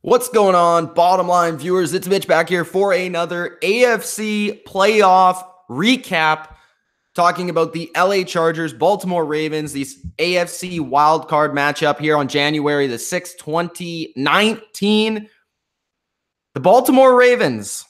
What's going on, bottom line viewers? It's Mitch back here for another AFC playoff recap, talking about the LA Chargers, Baltimore Ravens, these AFC wildcard matchup here on January the 6th, 2019. The Baltimore Ravens,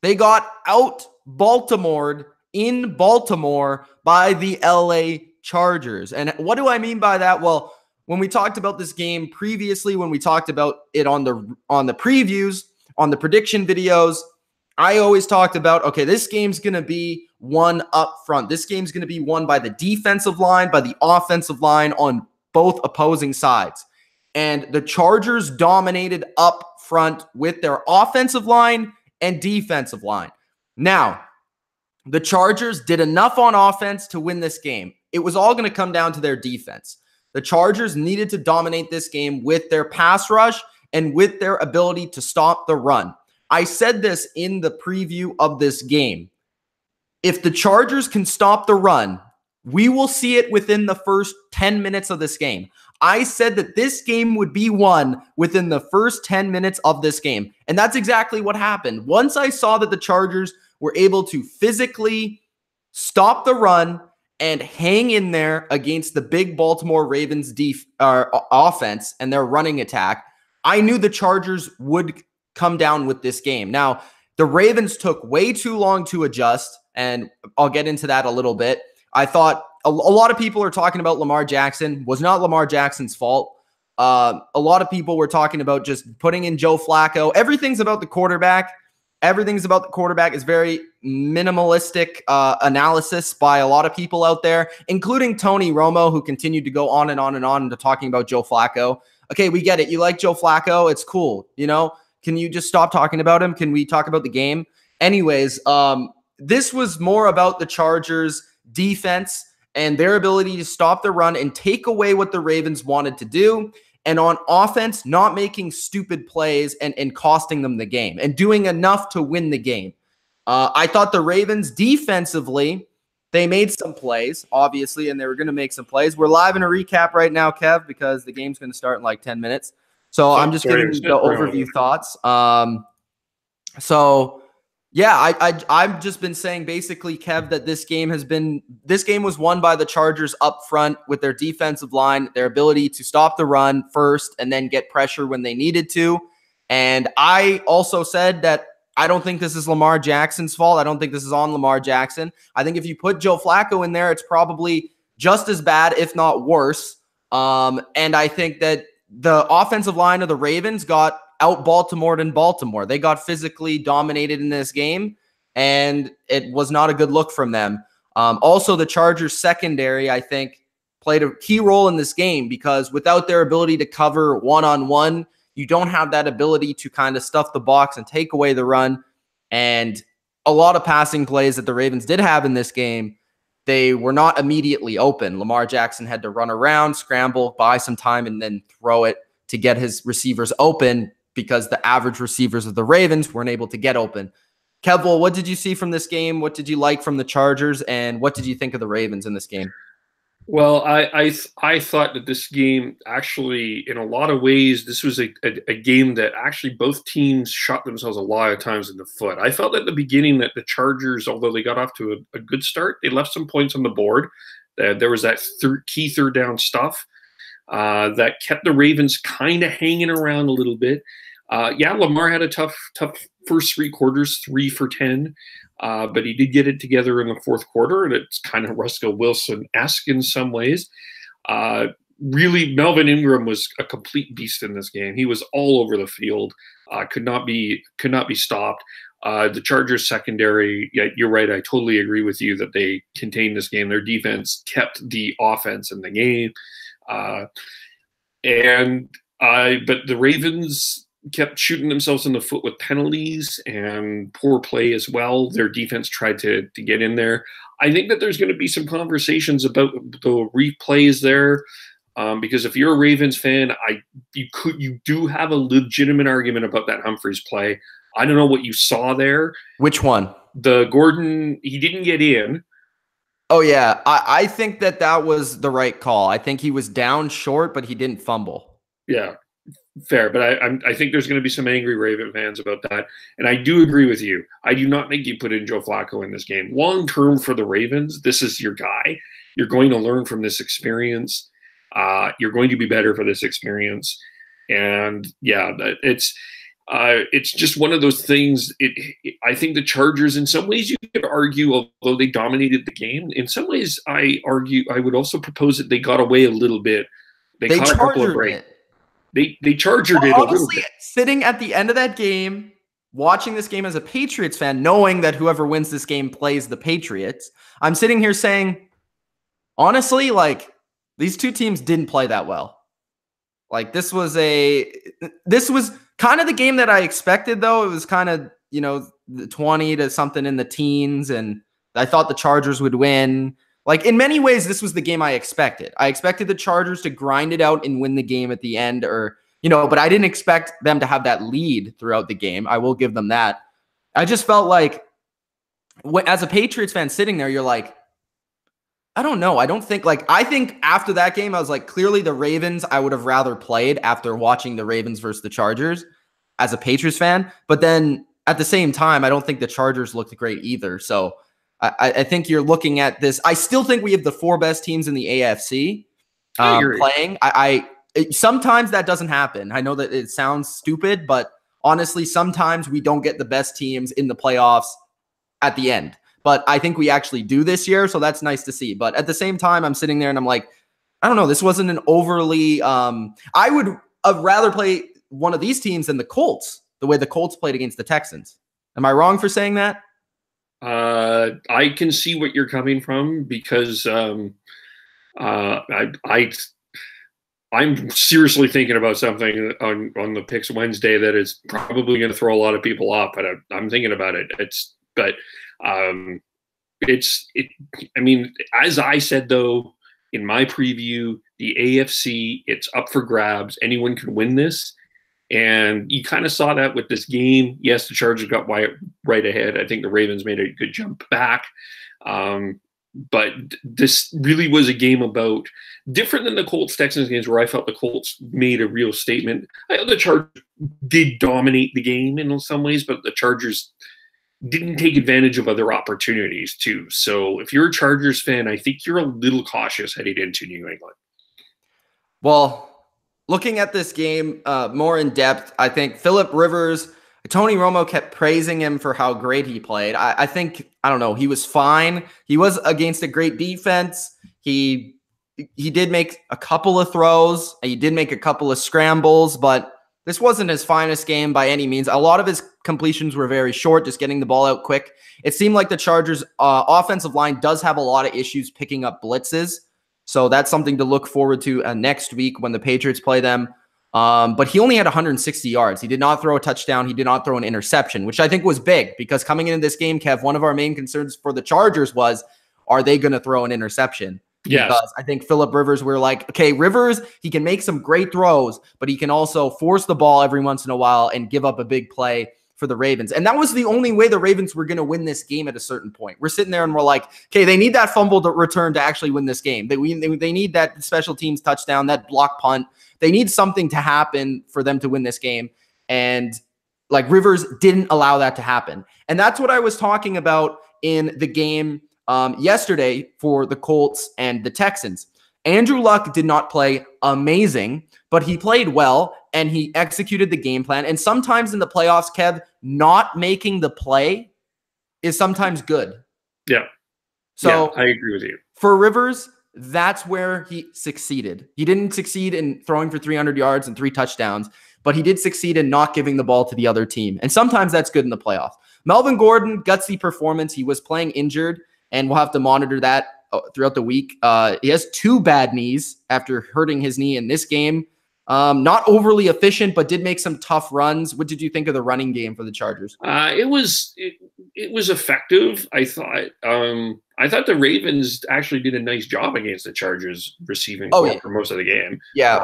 they got out Baltimored in Baltimore by the LA Chargers. And what do I mean by that? Well, when we talked about this game previously, when we talked about it on the previews, on the prediction videos, I always talked about, okay, this game's going to be won up front. This game's going to be won by the defensive line, by the offensive line on both opposing sides. And the Chargers dominated up front with their offensive line and defensive line. Now, the Chargers did enough on offense to win this game. It was all going to come down to their defense. The Chargers needed to dominate this game with their pass rush and with their ability to stop the run. I said this in the preview of this game. If the Chargers can stop the run, we will see it within the first 10 minutes of this game. I said that this game would be won within the first 10 minutes of this game. And that's exactly what happened. Once I saw that the Chargers were able to physically stop the run and hang in there against the big Baltimore Ravens offense and their running attack, I knew the Chargers would come down with this game. Now, the Ravens took way too long to adjust, and I'll get into that a little bit. I thought a lot of people are talking about Lamar Jackson. Was not Lamar Jackson's fault. A lot of people were talking about just putting in Joe Flacco. Everything's about the quarterback. Everything's about the quarterback. Is very minimalistic analysis by a lot of people out there, including Tony Romo, who continued to go on and on and on into talking about Joe Flacco. Okay, we get it. You like Joe Flacco. It's cool. You know, can you just stop talking about him? Can we talk about the game? Anyways, this was more about the Chargers' defense and their ability to stop the run and take away what the Ravens wanted to do. And on offense, not making stupid plays and costing them the game and doing enough to win the game. I thought the Ravens defensively, they made some plays, obviously, and they were going to make some plays. We're live in a recap right now, Kev, because the game's going to start in like 10 minutes. So I'm just giving the overview thoughts. Yeah, I've just been saying basically, Kev, that this game was won by the Chargers up front with their defensive line, their ability to stop the run first and then get pressure when they needed to. And I also said that I don't think this is Lamar Jackson's fault. I don't think this is on Lamar Jackson. I think if you put Joe Flacco in there, it's probably just as bad, if not worse. And I think that the offensive line of the Ravens got out Baltimored in Baltimore. They got physically dominated in this game, and it was not a good look from them. Also, the Chargers secondary, I think, played a key role in this game because without their ability to cover one-on-one, you don't have that ability to kind of stuff the box and take away the run. And a lot of passing plays that the Ravens did have in this game, they were not immediately open. Lamar Jackson had to run around, scramble, buy some time, and then throw it to get his receivers open because the average receivers of the Ravens weren't able to get open. Kevil, what did you see from this game? What did you like from the Chargers? And what did you think of the Ravens in this game? Well, I thought that this game actually, in a lot of ways, this was a game that actually both teams shot themselves a lot of times in the foot. I felt at the beginning that the Chargers, although they got off to a good start, they left some points on the board. There was that key third down stuff that kept the Ravens kind of hanging around a little bit. Yeah, Lamar had a tough first three quarters, 3 for 10. But he did get it together in the fourth quarter, and it's kind of Russell Wilson-esque in some ways. Really, Melvin Ingram was a complete beast in this game. He was all over the field, could not be stopped. The Chargers secondary, yeah, you're right. I totally agree with you that they contained this game. Their defense kept the offense in the game, but the Ravens kept shooting themselves in the foot with penalties and poor play as well. Their defense tried to get in there. I think that there's going to be some conversations about the replays there, because if you're a Ravens fan, you do have a legitimate argument about that Humphreys play. I don't know what you saw there. Which one? The Gordon, he didn't get in. Oh, yeah. I think that was the right call. I think he was down short, but he didn't fumble. Yeah. Fair, but I think there's going to be some angry Raven fans about that, and I do agree with you. I do not think you put in Joe Flacco in this game. Long term for the Ravens, this is your guy. You're going to learn from this experience. You're going to be better for this experience, and yeah, it's just one of those things. I think the Chargers, in some ways, you could argue, although they dominated the game, in some ways, I would also propose that they got away a little bit. They caught a couple of breaks. They charged it a little bit. Sitting at the end of that game, watching this game as a Patriots fan, knowing that whoever wins this game plays the Patriots, I'm sitting here saying, honestly, like, these two teams didn't play that well. Like, this was kind of the game that I expected, though. It was kind of, 20 to something in the teens, and I thought the Chargers would win. Like, in many ways, this was the game I expected. I expected the Chargers to grind it out and win the game at the end, but I didn't expect them to have that lead throughout the game. I will give them that. I just felt like, as a Patriots fan sitting there, you're like, I don't know. I think after that game, I was like, clearly the Ravens, I would have rather played after watching the Ravens versus the Chargers as a Patriots fan. But then at the same time, I don't think the Chargers looked great either. So I think you're looking at this. I still think we have the 4 best teams in the AFC playing. Sometimes that doesn't happen. I know that it sounds stupid, but honestly, sometimes we don't get the best teams in the playoffs at the end. But I think we actually do this year, so that's nice to see. But at the same time, I'm sitting there and I'm like, I don't know. This wasn't an overly I would rather play one of these teams than the Colts, the way the Colts played against the Texans. Am I wrong for saying that? I can see what you're coming from, because I'm seriously thinking about something on the Picks Wednesday that is probably going to throw a lot of people off, but I'm thinking about it. I mean, as I said, though, in my preview, the AFC, it's up for grabs. Anyone can win this. And you kind of saw that with this game. Yes, the Chargers got right ahead. I think the Ravens made a good jump back. But this really was a game about, different than the Colts-Texans games where I felt the Colts made a real statement. I know the Chargers did dominate the game in some ways, but the Chargers didn't take advantage of other opportunities too. So if you're a Chargers fan, I think you're a little cautious heading into New England. Well, looking at this game more in depth, I think Phillip Rivers, Tony Romo kept praising him for how great he played. I think, I don't know, he was fine. He was against a great defense. He did make a couple of throws. He did make a couple of scrambles, but this wasn't his finest game by any means. A lot of his completions were very short, just getting the ball out quick. It seemed like the Chargers' offensive line does have a lot of issues picking up blitzes. So that's something to look forward to next week when the Patriots play them. But he only had 160 yards. He did not throw a touchdown. He did not throw an interception, which I think was big, because coming into this game, Kev, one of our main concerns for the Chargers was, are they going to throw an interception? Yes. Because I think Phillip Rivers, we're like, okay, Rivers, he can make some great throws, but he can also force the ball every once in a while and give up a big play for the Ravens. And that was the only way the Ravens were going to win this game at a certain point. We're sitting there and we're like, okay, they need that fumble to return to actually win this game. They need that special teams touchdown, that block punt. They need something to happen for them to win this game. And like, Rivers didn't allow that to happen. And that's what I was talking about in the game yesterday for the Colts and the Texans. Andrew Luck did not play amazing, but he played well and he executed the game plan. And sometimes in the playoffs, Kev, not making the play is sometimes good. Yeah. So yeah, I agree with you. For Rivers, that's where he succeeded. He didn't succeed in throwing for 300 yards and 3 touchdowns, but he did succeed in not giving the ball to the other team. And sometimes that's good in the playoffs. Melvin Gordon, gutsy performance. He was playing injured, and we'll have to monitor that throughout the week. He has 2 bad knees after hurting his knee in this game. Not overly efficient, but did make some tough runs. What did you think of the running game for the Chargers? It was effective. I thought the Ravens actually did a nice job against the Chargers receiving for most of the game. Yeah.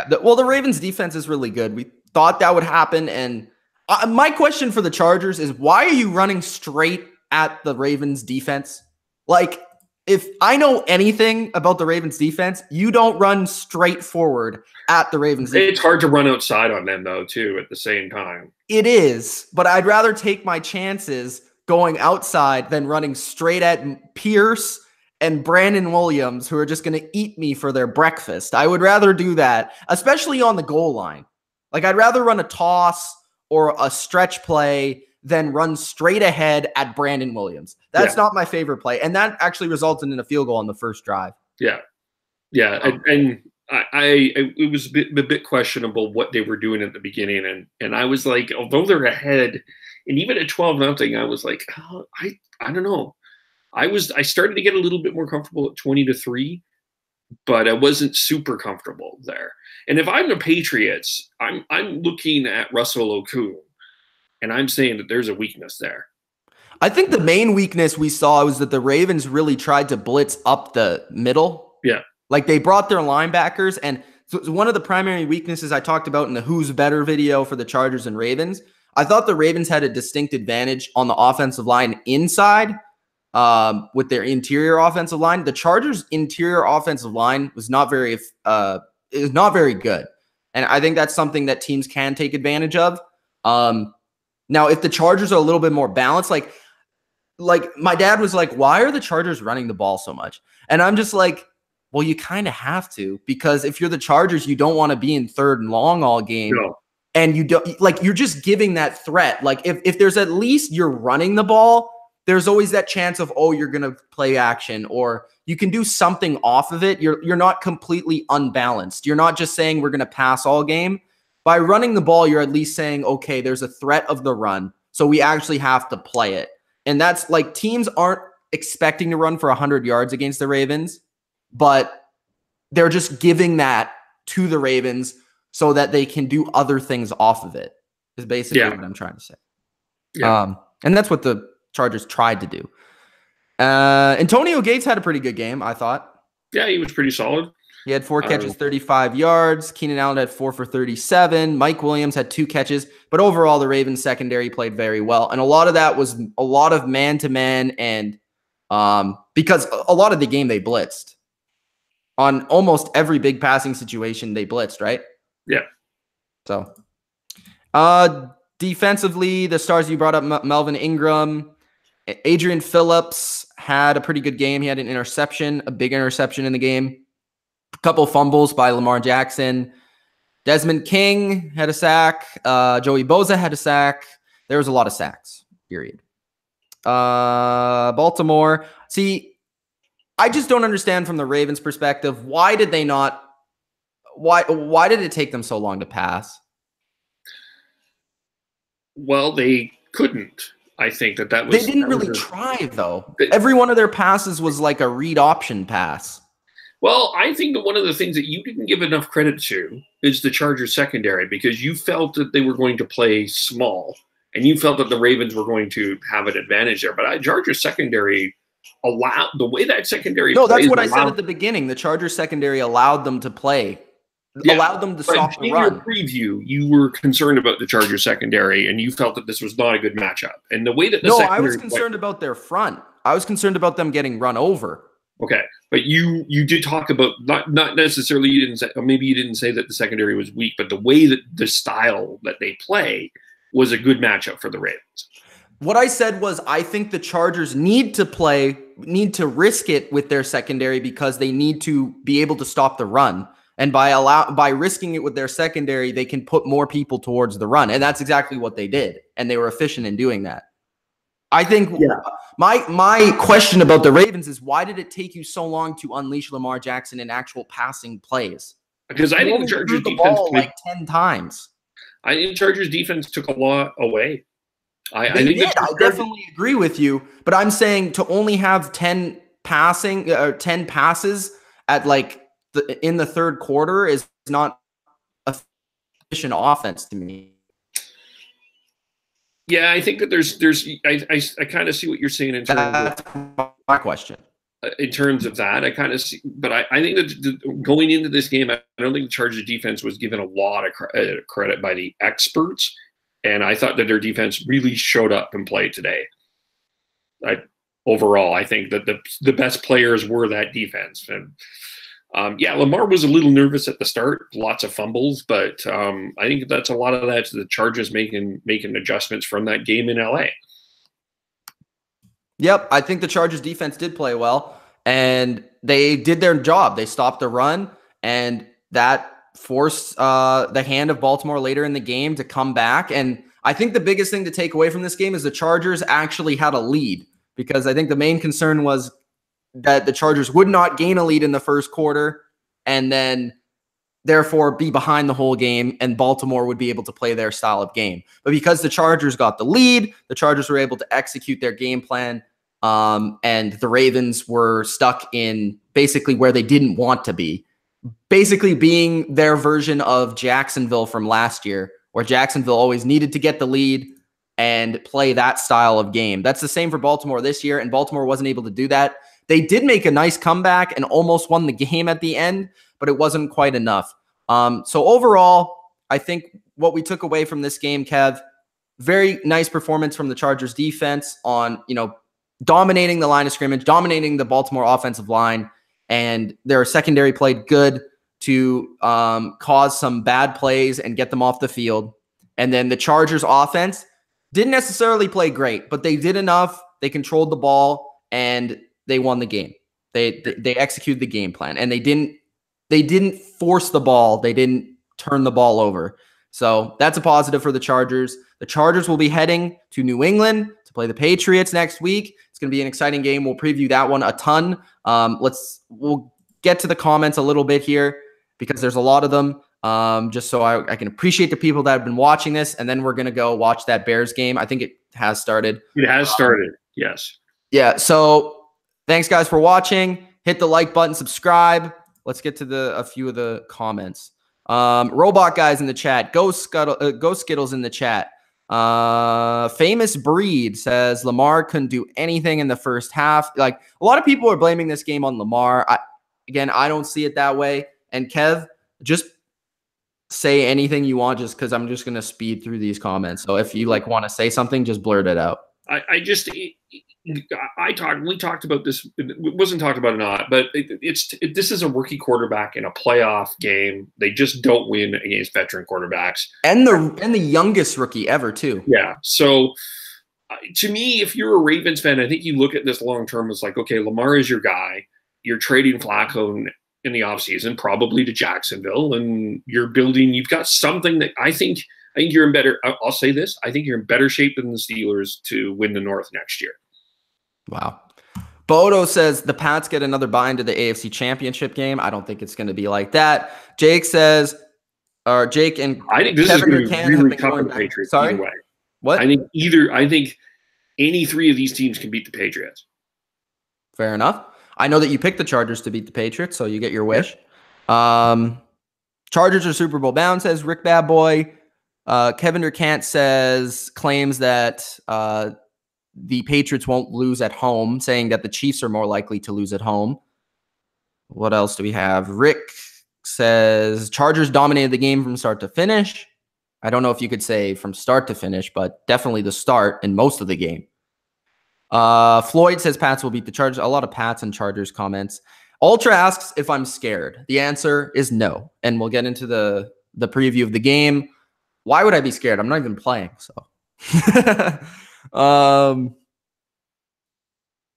The Ravens defense is really good. We thought that would happen. And my question for the Chargers is, why are you running straight at the Ravens defense? Like, if I know anything about the Ravens defense, you don't run straight forward at the Ravens defense. It's hard to run outside on them, though, too, at the same time. It is, but I'd rather take my chances going outside than running straight at Pierce and Brandon Williams, who are just going to eat me for their breakfast. I would rather do that, especially on the goal line. Like, I'd rather run a toss or a stretch play than run straight ahead at Brandon Williams. That's not my favorite play. And that actually resulted in a field goal on the first drive. Yeah. Yeah. And it was a bit questionable what they were doing at the beginning. And I was like, although they're ahead, and even at 12-0, I was like, oh, I don't know. I started to get a little bit more comfortable at 20-3, but I wasn't super comfortable there. And if I'm the Patriots, I'm looking at Russell Okung, and I'm saying that there's a weakness there. I think the main weakness we saw was that the Ravens really tried to blitz up the middle. Yeah. Like, they brought their linebackers, and so one of the primary weaknesses I talked about in the Who's Better video for the Chargers and Ravens, I thought the Ravens had a distinct advantage on the offensive line inside with their interior offensive line. The Chargers' interior offensive line was not very good. And I think that's something that teams can take advantage of. Now, if the Chargers are a little bit more balanced, like my dad was like, why are the Chargers running the ball so much? And I'm just like, well, you kind of have to, because if you're the Chargers, you don't want to be in third and long all game. No. And you don't, like, you're just giving that threat. Like, if there's at least you're running the ball, there's always that chance of, oh, you're going to play action, or you can do something off of it. You're not completely unbalanced. You're not just saying we're going to pass all game. By running the ball, you're at least saying, okay, there's a threat of the run, so we actually have to play it. And that's like, teams aren't expecting to run for 100 yards against the Ravens, but they're just giving that to the Ravens so that they can do other things off of it, is basically what I'm trying to say. Yeah. And that's what the Chargers tried to do. Antonio Gates had a pretty good game, I thought. Yeah, he was pretty solid. He had 4 catches, 35 yards. Keenan Allen had 4 for 37. Mike Williams had 2 catches. But overall, the Ravens secondary played very well. And a lot of that was a lot of man-to-man, and because a lot of the game they blitzed. On almost every big passing situation, they blitzed, right? Yeah. So, defensively, the stars you brought up, Melvin Ingram, Adrian Phillips had a pretty good game. He had an interception, a big interception in the game. A couple fumbles by Lamar Jackson. Desmond King had a sack. Joey Bosa had a sack. There was a lot of sacks, period. Baltimore. See, I just don't understand from the Ravens' perspective, why did they not – why did it take them so long to pass? Well, they couldn't. I think that was – They didn't really try, though. Every one of their passes was like a read option pass. Well, I think that one of the things that you didn't give enough credit to is the Chargers secondary, because you felt that they were going to play small, and you felt that the Ravens were going to have an advantage there. But Chargers secondary allowed the way that secondary. No, that's what I said at the beginning. The Chargers secondary allowed them to play, allowed them to stop the run. In your preview, you were concerned about the Chargers secondary, and you felt that this was not a good matchup. And the way that I was concerned about their front. I was concerned about them getting run over. Okay, but you did talk about not necessarily, you didn't say, or maybe you didn't say that the secondary was weak, but the way that the style that they play was a good matchup for the Ravens. What I said was, I think the Chargers need to risk it with their secondary, because they need to be able to stop the run. And by risking it with their secondary, they can put more people towards the run. And that's exactly what they did. And they were efficient in doing that. I think my question about the Ravens is, why did it take you so long to unleash Lamar Jackson in actual passing plays? Because I think the Chargers defense like 10 times. I think Chargers defense took a lot away. I definitely agree with you, but I'm saying to only have 10 passes at in the third quarter is not efficient offense to me. Yeah, I think that I kind of see what you're saying in terms of my question. In terms of that, I kind of see, but I think that going into this game, I don't think the Chargers defense was given a lot of credit by the experts, and I thought that their defense really showed up and played today. overall. I think that the best players were that defense. And yeah, Lamar was a little nervous at the start, lots of fumbles, but I think that's a lot of that to the Chargers making adjustments from that game in LA. Yep, I think the Chargers defense did play well, and they did their job. They stopped the run, and that forced the hand of Baltimore later in the game to come back. And I think the biggest thing to take away from this game is the Chargers actually had a lead, because I think the main concern was that the Chargers would not gain a lead in the first quarter and then therefore be behind the whole game, and Baltimore would be able to play their style of game. But because the Chargers got the lead, the Chargers were able to execute their game plan, and the Ravens were stuck in basically where they didn't want to be, basically being their version of Jacksonville from last year, where Jacksonville always needed to get the lead and play that style of game. That's the same for Baltimore this year, and Baltimore wasn't able to do that. They did make a nice comeback and almost won the game at the end, but it wasn't quite enough. So overall, I think what we took away from this game, Kev, very nice performance from the Chargers defense on, dominating the line of scrimmage, dominating the Baltimore offensive line, and their secondary played good to cause some bad plays and get them off the field. And then the Chargers offense didn't necessarily play great, but they did enough. They controlled the ball and they won the game. They executed the game plan, and they didn't force the ball. They didn't turn the ball over. So that's a positive for the Chargers. The Chargers will be heading to New England to play the Patriots next week. It's going to be an exciting game. We'll preview that one a ton. We'll get to the comments a little bit here because there's a lot of them, just so I can appreciate the people that have been watching this. And then we're going to go watch that Bears game. I think it has started. It has started, yes. Yeah, so thanks, guys, for watching. Hit the like button, subscribe. Let's get to a few of the comments. Robot guys in the chat. Go Skittles in the chat. Famous Breed says Lamar couldn't do anything in the first half. Like, a lot of people are blaming this game on Lamar. I don't see it that way. And Kev, just say anything you want, just because I'm just gonna speed through these comments. So if you want to say something, just blurt it out. We talked about this. It wasn't talked about or not, but this is a rookie quarterback in a playoff game. They just don't win against veteran quarterbacks, and the youngest rookie ever too. Yeah. So to me, if you're a Ravens fan, I think you look at this long term as like, okay, Lamar is your guy. You're trading Flacco in the offseason, probably to Jacksonville, and you've got something that I think you're in better. I'll say this. I think you're in better shape than the Steelers to win the North next year. Wow. Bodo says the Pats get another bye into the AFC Championship game. I don't think it's going to be like that. Jake says, or Jake and I think this Kevin is going to be really tough for the Patriots. Sorry? Either way. What? I think any three of these teams can beat the Patriots. Fair enough. I know that you picked the Chargers to beat the Patriots, so you get your wish. Yeah. Chargers are Super Bowl bound, says Rick Bad Boy. Kevin Durkant claims that the Patriots won't lose at home, saying that the Chiefs are more likely to lose at home. What else do we have? Rick says Chargers dominated the game from start to finish. I don't know if you could say from start to finish, but definitely the start and most of the game. Floyd says Pats will beat the Chargers. A lot of Pats and Chargers comments. Ultra asks if I'm scared. The answer is no. And we'll get into the preview of the game. Why would I be scared? I'm not even playing, so.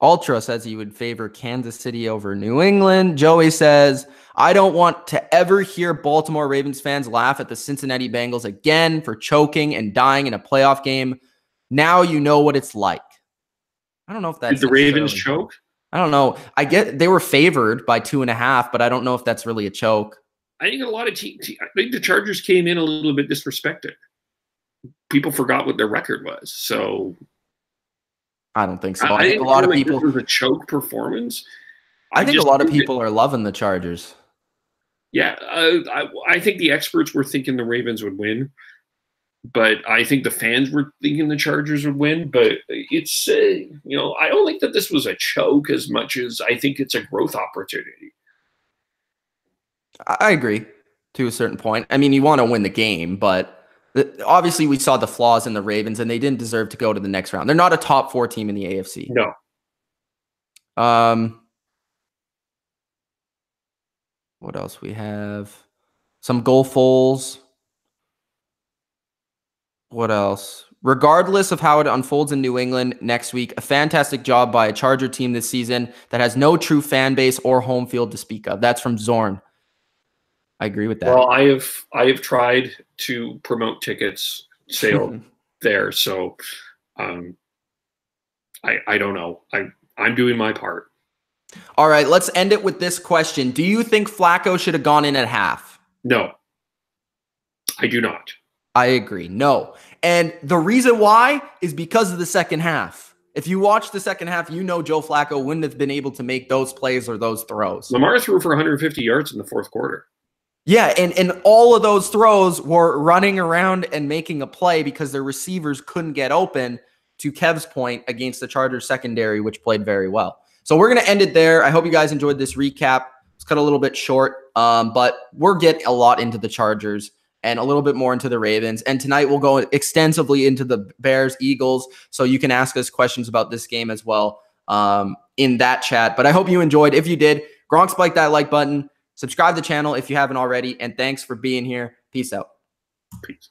Ultra says he would favor Kansas City over New England. Joey says, I don't want to ever hear Baltimore Ravens fans laugh at the Cincinnati Bengals again for choking and dying in a playoff game. Now you know what it's like. I don't know if that's... Did the Ravens choke? I don't know. I get they were favored by 2.5, but I don't know if that's really a choke. I think a lot of teams, I think the Chargers came in a little bit disrespected. People forgot what their record was. So I don't think so. I think a lot of people. This was a choke performance. I think a lot of people are loving the Chargers. Yeah. I think the experts were thinking the Ravens would win, but I think the fans were thinking the Chargers would win. But it's, I don't think that this was a choke as much as I think it's a growth opportunity. I agree to a certain point. I mean, you want to win the game, but obviously we saw the flaws in the Ravens, and they didn't deserve to go to the next round. They're not a top 4 team in the AFC. No. What else we have? Some goal foals. What else? Regardless of how it unfolds in New England next week, a fantastic job by a Charger team this season that has no true fan base or home field to speak of. That's from Zorn. I agree with that. Well, I have tried to promote tickets sale there, so I don't know. I'm doing my part. All right, let's end it with this question. Do you think Flacco should have gone in at half? No, I do not. I agree. No. And the reason why is because of the second half. If you watch the second half, you know Joe Flacco wouldn't have been able to make those plays or those throws. Lamar threw for 150 yards in the fourth quarter. Yeah, and all of those throws were running around and making a play because their receivers couldn't get open, to Kev's point, against the Chargers secondary, which played very well. So we're going to end it there. I hope you guys enjoyed this recap. It's cut a little bit short, but we're getting a lot into the Chargers and a little bit more into the Ravens. And tonight we'll go extensively into the Bears, Eagles, so you can ask us questions about this game as well in that chat. But I hope you enjoyed. If you did, Gronk spike that like button. Subscribe to the channel if you haven't already. And thanks for being here. Peace out. Peace.